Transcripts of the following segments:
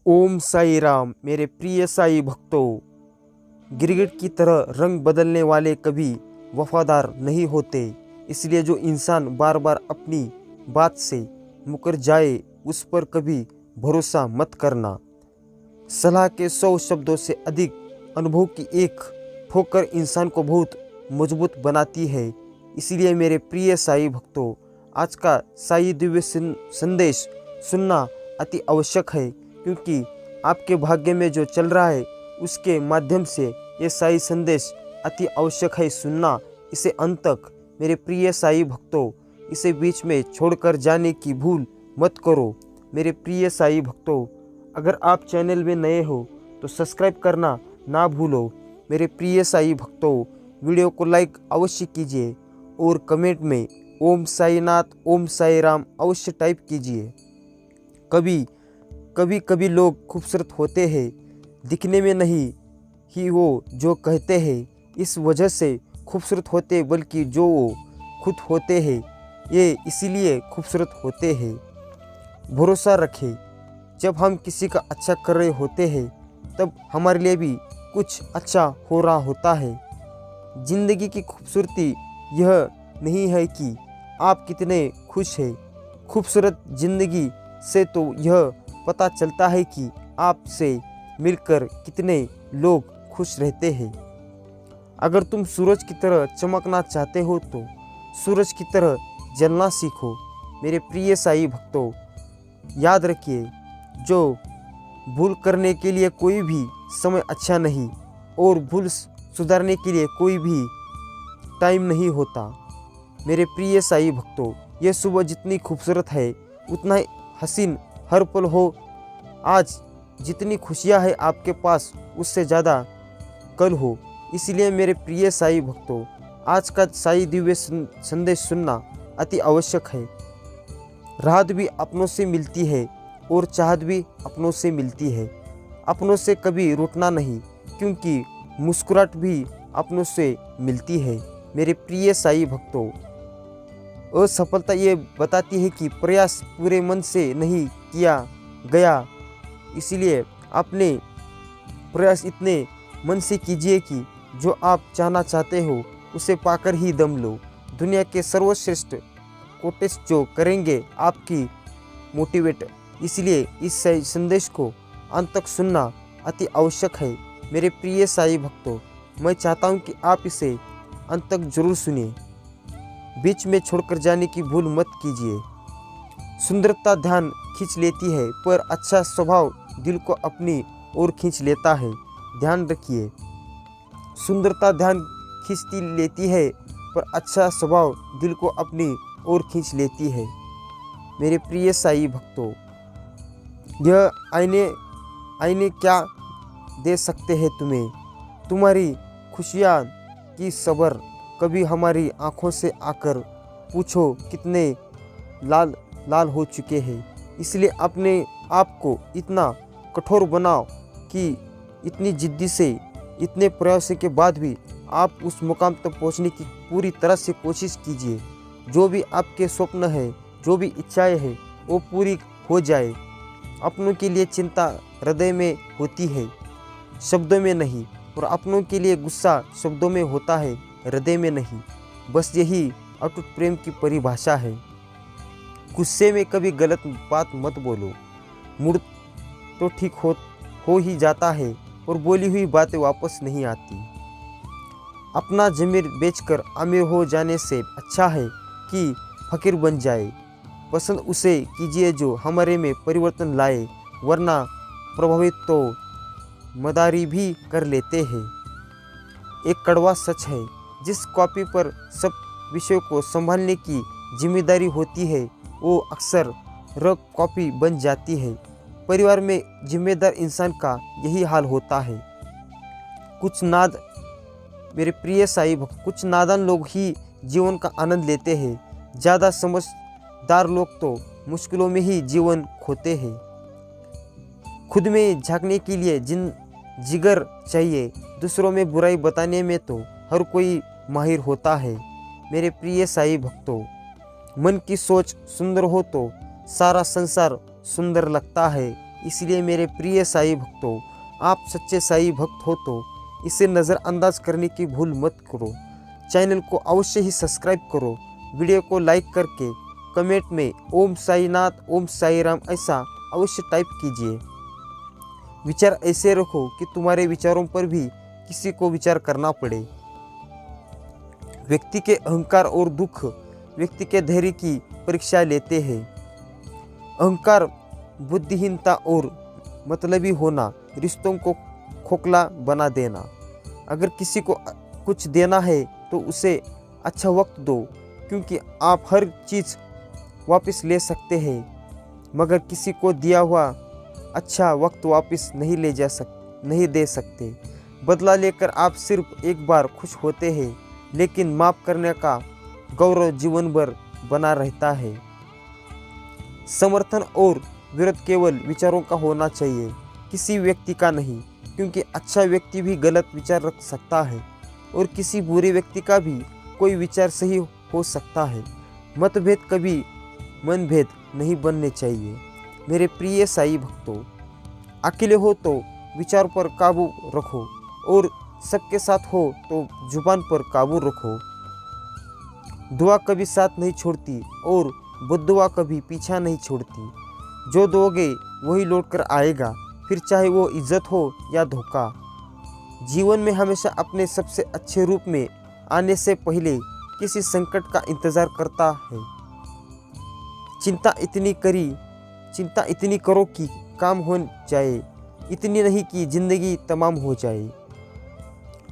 ओम साई राम। मेरे प्रिय साई भक्तों, गिरगिट की तरह रंग बदलने वाले कभी वफादार नहीं होते। इसलिए जो इंसान बार बार अपनी बात से मुकर जाए उस पर कभी भरोसा मत करना। सलाह के 100 शब्दों से अधिक अनुभव की एक ठोकर इंसान को बहुत मजबूत बनाती है। इसलिए मेरे प्रिय साई भक्तों, आज का साई दिव्य संदेश सुनना अति आवश्यक है, क्योंकि आपके भाग्य में जो चल रहा है उसके माध्यम से ये साई संदेश अति आवश्यक है सुनना। इसे अंत तक मेरे प्रिय साई भक्तों, इसे बीच में छोड़कर जाने की भूल मत करो। मेरे प्रिय साई भक्तों, अगर आप चैनल में नए हो तो सब्सक्राइब करना ना भूलो। मेरे प्रिय साई भक्तों, वीडियो को लाइक अवश्य कीजिए और कमेंट में ओम साईनाथ, ओम साई राम अवश्य टाइप कीजिए। कभी लोग खूबसूरत होते हैं, दिखने में नहीं ही वो जो कहते हैं। इस वजह से खूबसूरत होते, बल्कि जो वो खुद होते हैं ये इसीलिए खूबसूरत होते हैं। भरोसा रखें, जब हम किसी का अच्छा कर रहे होते हैं तब हमारे लिए भी कुछ अच्छा हो रहा होता है। जिंदगी की खूबसूरती यह नहीं है कि आप कितने खुश हैं, खूबसूरत जिंदगी से तो यह पता चलता है कि आपसे मिलकर कितने लोग खुश रहते हैं। अगर तुम सूरज की तरह चमकना चाहते हो तो सूरज की तरह जलना सीखो। मेरे प्रिय साई भक्तों, याद रखिए, जो भूल करने के लिए कोई भी समय अच्छा नहीं और भूल सुधारने के लिए कोई भी टाइम नहीं होता। मेरे प्रिय साई भक्तों, यह सुबह जितनी खूबसूरत है उतना ही हसीन हर पल हो। आज जितनी खुशियां है आपके पास उससे ज़्यादा कल हो। इसलिए मेरे प्रिय साई भक्तों, आज का साई दिव्य संदेश सुनना अति आवश्यक है। राहत भी अपनों से मिलती है और चाहत भी अपनों से मिलती है। अपनों से कभी रूठना नहीं, क्योंकि मुस्कुराहट भी अपनों से मिलती है। मेरे प्रिय साई भक्तों, असफलता ये बताती है कि प्रयास पूरे मन से नहीं किया गया। इसलिए अपने प्रयास इतने मन से कीजिए कि जो आप चाहना चाहते हो उसे पाकर ही दम लो। दुनिया के सर्वश्रेष्ठ कोटेस जो करेंगे आपकी मोटिवेट। इसलिए इस संदेश को अंत तक सुनना अति आवश्यक है। मेरे प्रिय साई भक्तों, मैं चाहता हूं कि आप इसे अंत तक जरूर सुनिए। बीच में छोड़कर जाने की भूल मत कीजिए। सुंदरता ध्यान खींच लेती है, पर अच्छा स्वभाव दिल को अपनी ओर खींच लेता है। ध्यान रखिए, सुंदरता ध्यान खींचती लेती है, पर अच्छा स्वभाव दिल को अपनी ओर खींच लेती है। मेरे प्रिय साई भक्तों, यह आईने क्या दे सकते हैं तुम्हें? तुम्हारी खुशियाँ की सबर कभी हमारी आंखों से आकर पूछो कितने लाल लाल हो चुके हैं। इसलिए अपने आप को इतना कठोर बनाओ कि इतनी जिद्दी से, इतने प्रयासों के बाद भी आप उस मुकाम तक पहुंचने की पूरी तरह से कोशिश कीजिए। जो भी आपके स्वप्न है, जो भी इच्छाएं हैं, वो पूरी हो जाए। अपनों के लिए चिंता हृदय में होती है, शब्दों में नहीं, और अपनों के लिए गुस्सा शब्दों में होता है, हृदय में नहीं। बस यही अटूट प्रेम की परिभाषा है। गुस्से में कभी गलत बात मत बोलो। मूड तो ठीक हो ही जाता है और बोली हुई बातें वापस नहीं आती। अपना ज़मीर बेचकर अमीर हो जाने से अच्छा है कि फकीर बन जाए। पसंद उसे कीजिए जो हमारे में परिवर्तन लाए, वरना प्रभावित तो मदारी भी कर लेते हैं। एक कड़वा सच है, जिस कॉपी पर सब विषयों को संभालने की जिम्मेदारी होती है वो अक्सर रफ कॉपी बन जाती है। परिवार में जिम्मेदार इंसान का यही हाल होता है। मेरे प्रिय साई भक्त, कुछ नादान लोग ही जीवन का आनंद लेते हैं। ज़्यादा समझदार लोग तो मुश्किलों में ही जीवन खोते हैं। खुद में झांकने के लिए जिगर चाहिए। दूसरों में बुराई बताने में तो हर कोई माहिर होता है। मेरे प्रिय साई भक्तों, मन की सोच सुंदर हो तो सारा संसार सुंदर लगता है। इसलिए मेरे प्रिय साईं भक्तों, आप सच्चे साईं भक्त हो तो इसे नज़रअंदाज करने की भूल मत करो। चैनल को अवश्य ही सब्सक्राइब करो। वीडियो को लाइक करके कमेंट में ओम साईनाथ ओम साई राम ऐसा अवश्य टाइप कीजिए। विचार ऐसे रखो कि तुम्हारे विचारों पर भी किसी को विचार करना पड़े। व्यक्ति के अहंकार और दुख व्यक्ति के धैर्य की परीक्षा लेते हैं। अहंकार, बुद्धिहीनता और मतलबी होना, रिश्तों को खोखला बना देना। अगर किसी को कुछ देना है तो उसे अच्छा वक्त दो, क्योंकि आप हर चीज़ वापस ले सकते हैं, मगर किसी को दिया हुआ अच्छा वक्त वापस नहीं दे सकते। बदला लेकर आप सिर्फ एक बार खुश होते हैं, लेकिन माफ़ करने का गौरव जीवन भर बना रहता है। समर्थन और विरोध केवल विचारों का होना चाहिए, किसी व्यक्ति का नहीं, क्योंकि अच्छा व्यक्ति भी गलत विचार रख सकता है और किसी बुरे व्यक्ति का भी कोई विचार सही हो सकता है। मतभेद कभी मनभेद नहीं बनने चाहिए। मेरे प्रिय साईं भक्तों, अकेले हो तो विचार पर काबू रखो और सबके साथ हो तो जुबान पर काबू रखो। दुआ कभी साथ नहीं छोड़ती और बद्दुआ कभी पीछा नहीं छोड़ती। जो दोगे वही लौट कर आएगा, फिर चाहे वो इज्जत हो या धोखा। जीवन में हमेशा अपने सबसे अच्छे रूप में आने से पहले किसी संकट का इंतज़ार करता है। चिंता इतनी करो कि काम हो जाए, इतनी नहीं कि जिंदगी तमाम हो जाए।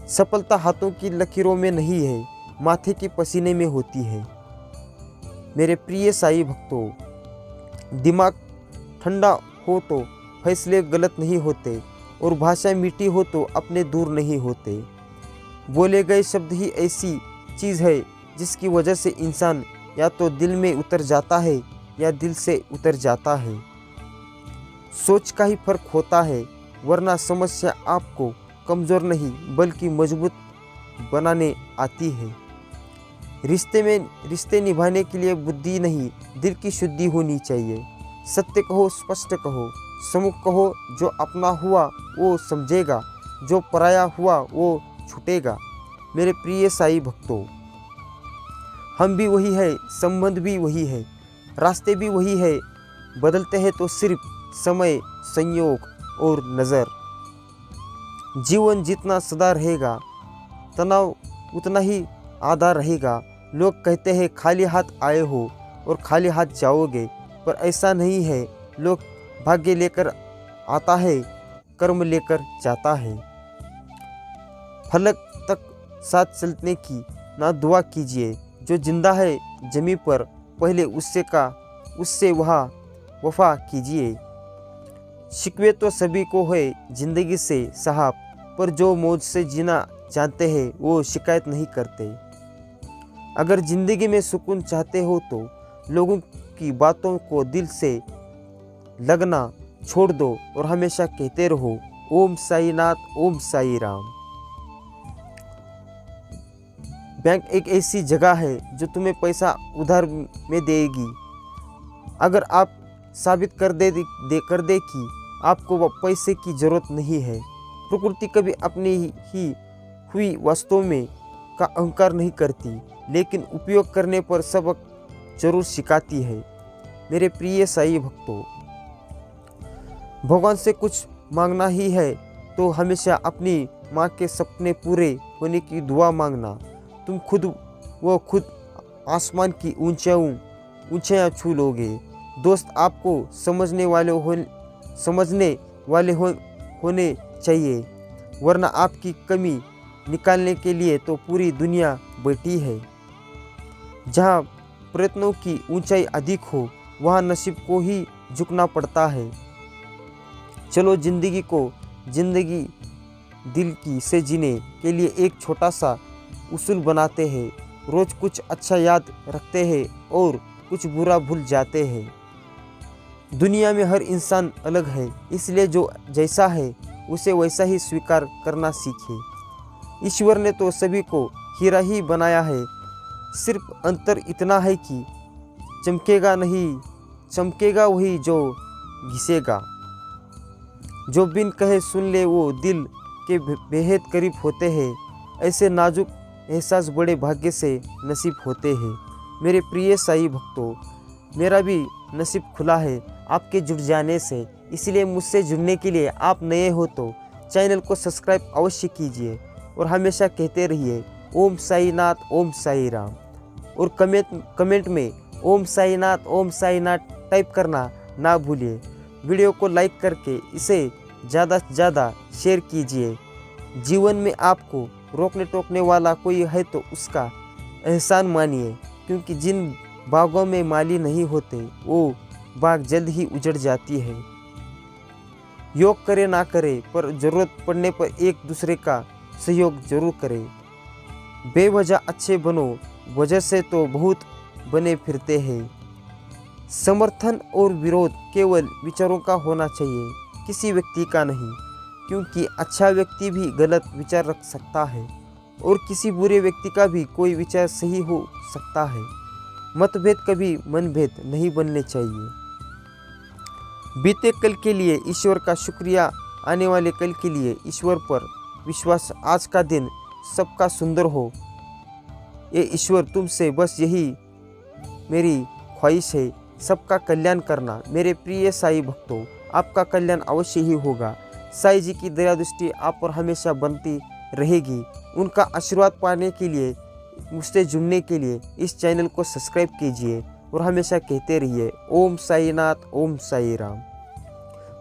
सफलता हाथों की लकीरों में नहीं है, माथे के पसीने में होती है। मेरे प्रिय साईं भक्तों, दिमाग ठंडा हो तो फैसले गलत नहीं होते और भाषा मीठी हो तो अपने दूर नहीं होते। बोले गए शब्द ही ऐसी चीज़ है जिसकी वजह से इंसान या तो दिल में उतर जाता है या दिल से उतर जाता है। सोच का ही फर्क होता है, वरना समस्या आपको कमज़ोर नहीं बल्कि मजबूत बनाने आती है। रिश्ते निभाने के लिए बुद्धि नहीं, दिल की शुद्धि होनी चाहिए। सत्य कहो, स्पष्ट कहो, सम्मुख कहो। जो अपना हुआ वो समझेगा, जो पराया हुआ वो छूटेगा। मेरे प्रिय साईं भक्तों, हम भी वही है, संबंध भी वही है, रास्ते भी वही है। बदलते हैं तो सिर्फ समय, संयोग और नज़र। जीवन जितना सदा रहेगा, तनाव उतना ही आधा रहेगा। लोग कहते हैं खाली हाथ आए हो और खाली हाथ जाओगे, पर ऐसा नहीं है। लोग भाग्य लेकर आता है, कर्म लेकर जाता है। फलक तक साथ चलने की ना दुआ कीजिए। जो जिंदा है जमी पर, पहले उससे वहाँ वफा कीजिए। शिकवे तो सभी को है जिंदगी से साहब, पर जो मौज से जीना जानते हैं वो शिकायत नहीं करते। अगर ज़िंदगी में सुकून चाहते हो तो लोगों की बातों को दिल से लगना छोड़ दो और हमेशा कहते रहो ओम साईनाथ ओम साई राम। बैंक एक ऐसी जगह है जो तुम्हें पैसा उधार में देगी। अगर आप साबित कर दे कि आपको पैसे की ज़रूरत नहीं है। प्रकृति कभी अपनी ही हुई वस्तुओं में का अहंकार नहीं करती, लेकिन उपयोग करने पर सबक जरूर सिखाती है। मेरे प्रिय साईं भक्तों, भगवान से कुछ मांगना ही है तो हमेशा अपनी माँ के सपने पूरे होने की दुआ मांगना। तुम खुद आसमान की ऊंचाइयाँ छू लोगे। दोस्त आपको समझने वाले होने चाहिए, वरना आपकी कमी निकालने के लिए तो पूरी दुनिया बैठी है। जहाँ प्रयत्नों की ऊंचाई अधिक हो वहाँ नसीब को ही झुकना पड़ता है। चलो जिंदगी दिल की से जीने के लिए एक छोटा सा उसूल बनाते हैं। रोज़ कुछ अच्छा याद रखते हैं और कुछ बुरा भूल जाते हैं। दुनिया में हर इंसान अलग है, इसलिए जो जैसा है उसे वैसा ही स्वीकार करना सीखे। ईश्वर ने तो सभी को हीरा ही बनाया है, सिर्फ अंतर इतना है कि चमकेगा वही जो घिसेगा। जो बिन कहे सुन ले वो दिल के बेहद करीब होते हैं। ऐसे नाजुक एहसास बड़े भाग्य से नसीब होते हैं। मेरे प्रिय साईं भक्तों, मेरा भी नसीब खुला है आपके जुड़ जाने से, इसलिए मुझसे जुड़ने के लिए आप नए हो तो चैनल को सब्सक्राइब अवश्य कीजिए और हमेशा कहते रहिए ओम साईनाथ, ओम साई राम। और कमेंट में ओम साईनाथ टाइप करना ना भूलिए। वीडियो को लाइक करके इसे ज़्यादा से ज़्यादा शेयर कीजिए। जीवन में आपको रोकने टोकने वाला कोई है तो उसका एहसान मानिए, क्योंकि जिन बागों में माली नहीं होते वो बाग जल्द ही उजड़ जाती है। योग करे ना करे पर ज़रूरत पड़ने पर एक दूसरे का सहयोग जरूर करें। बेवजह अच्छे बनो, वजह से तो बहुत बने फिरते हैं। समर्थन और विरोध केवल विचारों का होना चाहिए, किसी व्यक्ति का नहीं, क्योंकि अच्छा व्यक्ति भी गलत विचार रख सकता है और किसी बुरे व्यक्ति का भी कोई विचार सही हो सकता है। मतभेद कभी मनभेद नहीं बनने चाहिए। बीते कल के लिए ईश्वर का शुक्रिया, आने वाले कल के लिए ईश्वर पर विश्वास। आज का दिन सबका सुंदर हो, ये ईश्वर तुमसे बस यही मेरी ख्वाहिश है, सबका कल्याण करना। मेरे प्रिय साई भक्तों, आपका कल्याण अवश्य ही होगा। साई जी की दया दृष्टि आप पर हमेशा बनती रहेगी। उनका आशीर्वाद पाने के लिए, मुझसे जुड़ने के लिए इस चैनल को सब्सक्राइब कीजिए और हमेशा कहते रहिए ओम साईनाथ, ओम साई राम।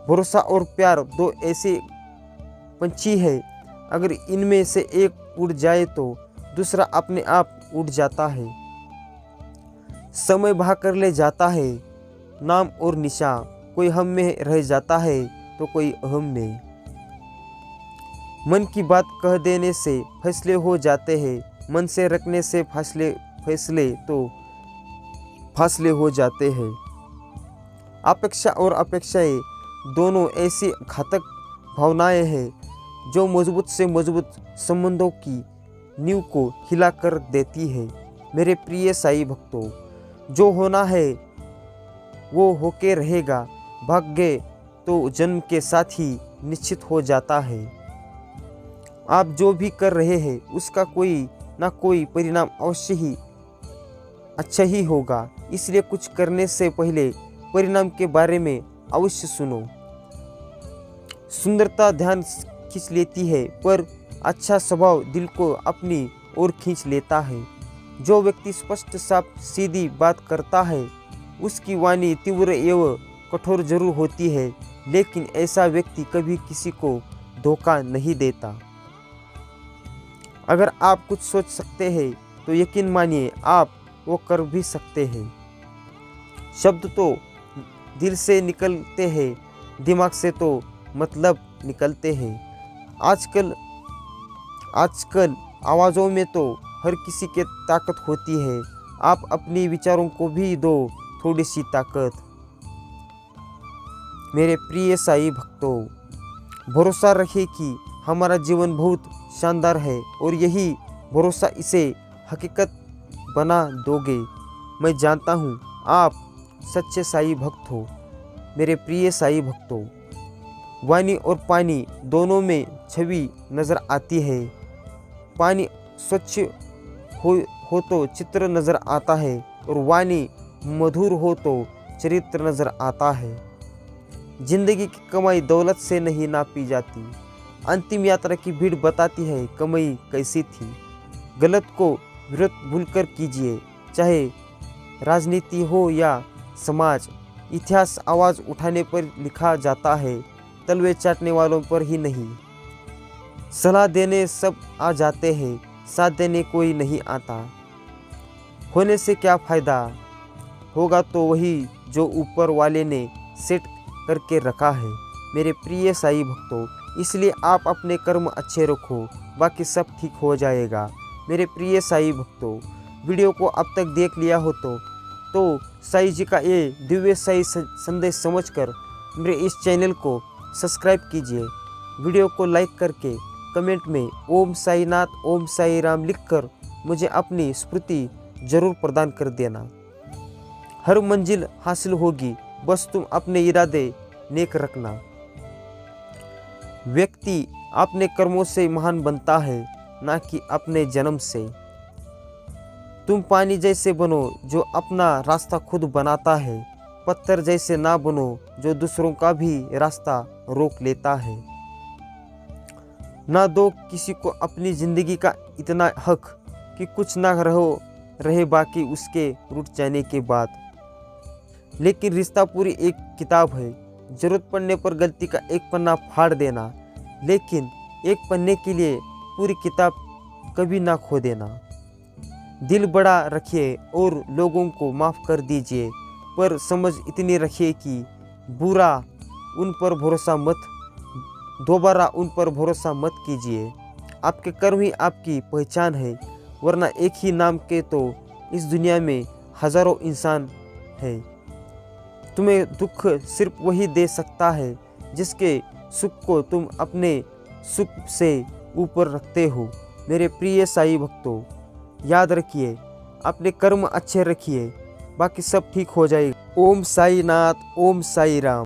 भरोसा और प्यार दो ऐसे पंछी है, अगर इनमें से एक उड़ जाए तो दूसरा अपने आप उड़ जाता है। समय बहा कर ले जाता है नाम और निशा, कोई हम में रह जाता है तो कोई अहम में। मन की बात कह देने से फैसले हो जाते हैं, मन से रखने से फैसले तो फासले हो जाते हैं। अपेक्षा और अपेक्षाएं दोनों ऐसी घातक भावनाएं हैं जो मजबूत से मजबूत संबंधों की नींव को हिला कर देती है। मेरे प्रिय साई भक्तों, जो होना है वो होके रहेगा। भाग्य तो जन्म के साथ ही निश्चित हो जाता है। आप जो भी कर रहे हैं उसका कोई ना कोई परिणाम अवश्य ही अच्छा ही होगा, इसलिए कुछ करने से पहले परिणाम के बारे में अवश्य सुनो। सुंदरता ध्यान खींच लेती है पर अच्छा स्वभाव दिल को अपनी ओर खींच लेता है। जो व्यक्ति स्पष्ट साफ सीधी बात करता है उसकी वाणी तीव्र एवं कठोर जरूर होती है, लेकिन ऐसा व्यक्ति कभी किसी को धोखा नहीं देता। अगर आप कुछ सोच सकते हैं तो यकीन मानिए आप वो कर भी सकते हैं। शब्द तो दिल से निकलते हैं, दिमाग से तो मतलब निकलते हैं। आजकल आवाज़ों में तो हर किसी के ताकत होती है, आप अपने विचारों को भी दो थोड़ी सी ताकत। मेरे प्रिय साई भक्तों, भरोसा रखें कि हमारा जीवन बहुत शानदार है और यही भरोसा इसे हकीकत बना दोगे। मैं जानता हूँ आप सच्चे साई भक्त हो। मेरे प्रिय साई भक्तों, वाणी और पानी दोनों में छवि नज़र आती है। पानी स्वच्छ हो तो चित्र नज़र आता है और वाणी मधुर हो तो चरित्र नज़र आता है। जिंदगी की कमाई दौलत से नहीं नापी जाती, अंतिम यात्रा की भीड़ बताती है कमाई कैसी थी। गलत को विरोध भूलकर कीजिए, चाहे राजनीति हो या समाज। इतिहास आवाज़ उठाने पर लिखा जाता है, तलवे चाटने वालों पर ही नहीं। सलाह देने सब आ जाते हैं, साथ देने कोई नहीं आता। होने से क्या फ़ायदा, होगा तो वही जो ऊपर वाले ने सेट करके रखा है। मेरे प्रिय साई भक्तों, इसलिए आप अपने कर्म अच्छे रखो, बाकी सब ठीक हो जाएगा। मेरे प्रिय साई भक्तों, वीडियो को अब तक देख लिया हो तो साई जी का ये दिव्य साई संदेश समझकर मेरे इस चैनल को सब्सक्राइब कीजिए। वीडियो को लाइक करके कमेंट में ओम साईनाथ, ओम साई राम लिखकर मुझे अपनी स्मृति जरूर प्रदान कर देना। हर मंजिल हासिल होगी, बस तुम अपने इरादे नेक रखना। व्यक्ति अपने कर्मों से महान बनता है, ना कि अपने जन्म से। तुम पानी जैसे बनो जो अपना रास्ता खुद बनाता है, पत्थर जैसे ना बनो जो दूसरों का भी रास्ता रोक लेता है। ना दो किसी को अपनी ज़िंदगी का इतना हक कि कुछ ना रहे बाकी उसके रुट जाने के बाद। लेकिन रिश्ता पूरी एक किताब है, ज़रूरत पड़ने पर गलती का एक पन्ना फाड़ देना, लेकिन एक पन्ने के लिए पूरी किताब कभी ना खो देना। दिल बड़ा रखिए और लोगों को माफ़ कर दीजिए, पर समझ इतनी रखिए कि दोबारा उन पर भरोसा मत कीजिए। आपके कर्म ही आपकी पहचान है, वरना एक ही नाम के तो इस दुनिया में हज़ारों इंसान है। तुम्हें दुख सिर्फ वही दे सकता है जिसके सुख को तुम अपने सुख से ऊपर रखते हो। मेरे प्रिय साईं भक्तों, याद रखिए, अपने कर्म अच्छे रखिए, बाकी सब ठीक हो जाएगा। ओम साई नाथ, ओम साई राम।